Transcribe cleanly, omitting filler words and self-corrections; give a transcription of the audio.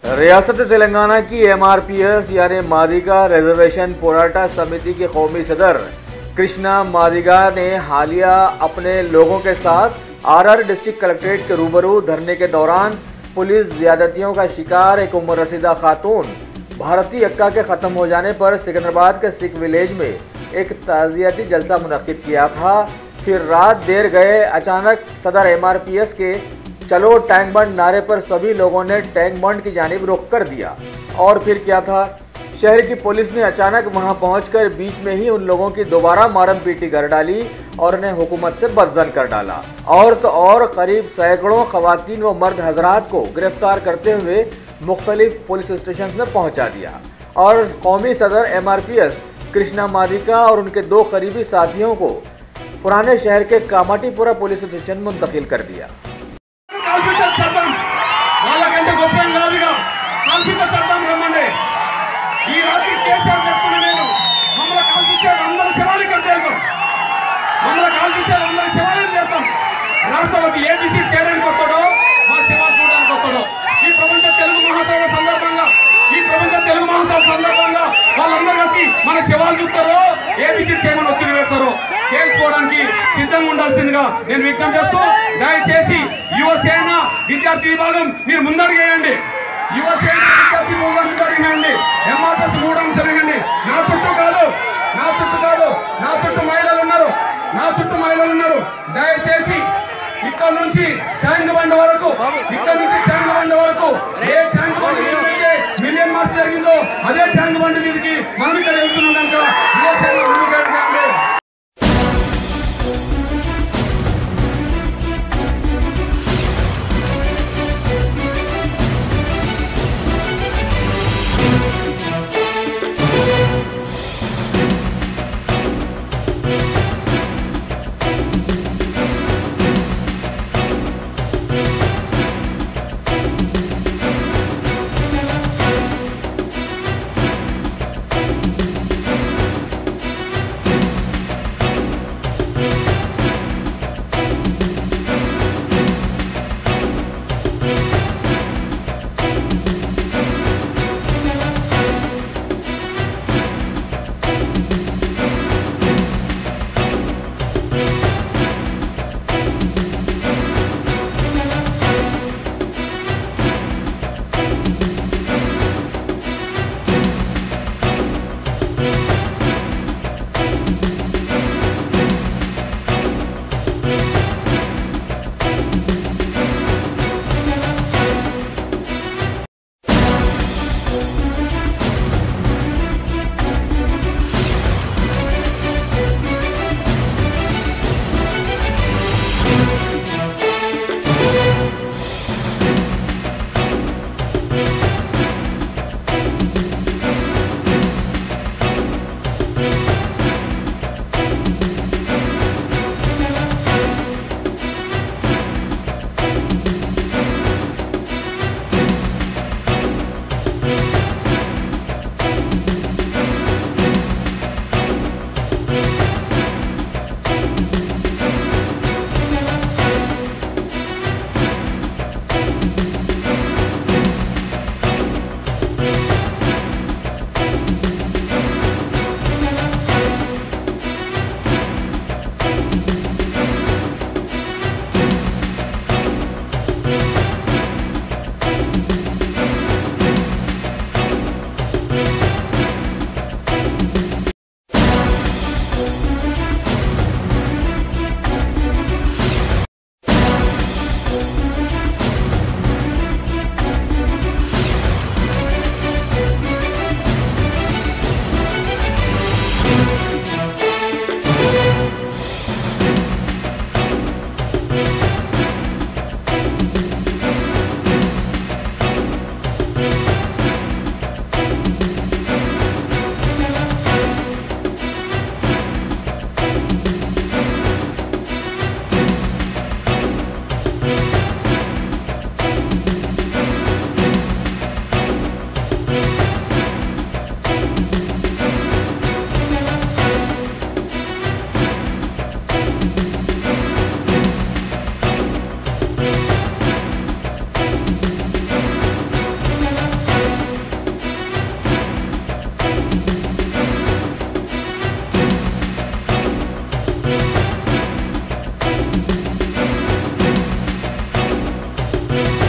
रियासत तेलंगाना की MRPS यानी मादिगा रिजर्वेशन पोराटा समिति के कौमी सदर कृष्णा मादिगा ने हालिया अपने लोगों के साथ RR डिस्ट्रिक्ट कलेक्ट्रेट के रूबरू धरने के दौरान पुलिस ज्यादतियों का शिकार एक उम्र रसीदा खातून भारती अक्का के ख़त्म हो जाने पर सिकंदराबाद के सिख विलेज में एक ताज़ियती जलसा मुनक्किद किया था। फिर रात देर गए अचानक सदर MRPS के चलो टैंक बंड नारे पर सभी लोगों ने टैंक बंड की जानिब रुख कर दिया। और फिर क्या था, शहर की पुलिस ने अचानक वहां पहुंचकर बीच में ही उन लोगों की दोबारा मारम पीटी कर डाली और उन्हें हुकूमत से बज़दन कर डाला। और तो और करीब सैकड़ों खवातीन व मर्द हजरात को गिरफ्तार करते हुए मुख्तलिफ पुलिस स्टेशन में पहुंचा दिया और कौमी सदर MRPS कृष्णा मादिगा और उनके 2 करीबी साथियों को पुराने शहर के कामाटीपुरा पुलिस स्टेशन मुंतकिल कर दिया। రాష్ట్రపతి ఏ విజిట్ చేయడానికి వస్తాడో మా సేవలు చూడడానికి వస్తాడో ఈ ప్రపంచ తెలుగు మహాసభ సందర్భంగా వాళ్ళందరూ కలిసి మన సేవలు చూస్తారో ఏ విజిట్ చేయమని ఒత్తిడి పెడతారో తేల్చుకోవడానికి సిద్ధంగా ఉండాల్సిందిగా నేను విజ్ఞప్తి చేస్తూ దయచేసి యువసేన విద్యార్థి విభాగం మీరు ముందడుగేయండి. యువసేన విద్యార్థి విభాగం ముందడుగేయండి. MRPS 3 అంశాలు ఇవ్వండి. నా చుట్టూ మహిళలు ఉన్నారు. దయచేసి ఇక్కడ నుంచి ట్యాంక్ బండ్ వరకు ఏ ట్యాంక్ బండ్ మీదకి మిలియన్ మార్చ్ జరిగిందో అదే ట్యాంక్ బండ్ మీదకి మనం ఇక్కడ వెళ్తున్నాం కనుక Thank you.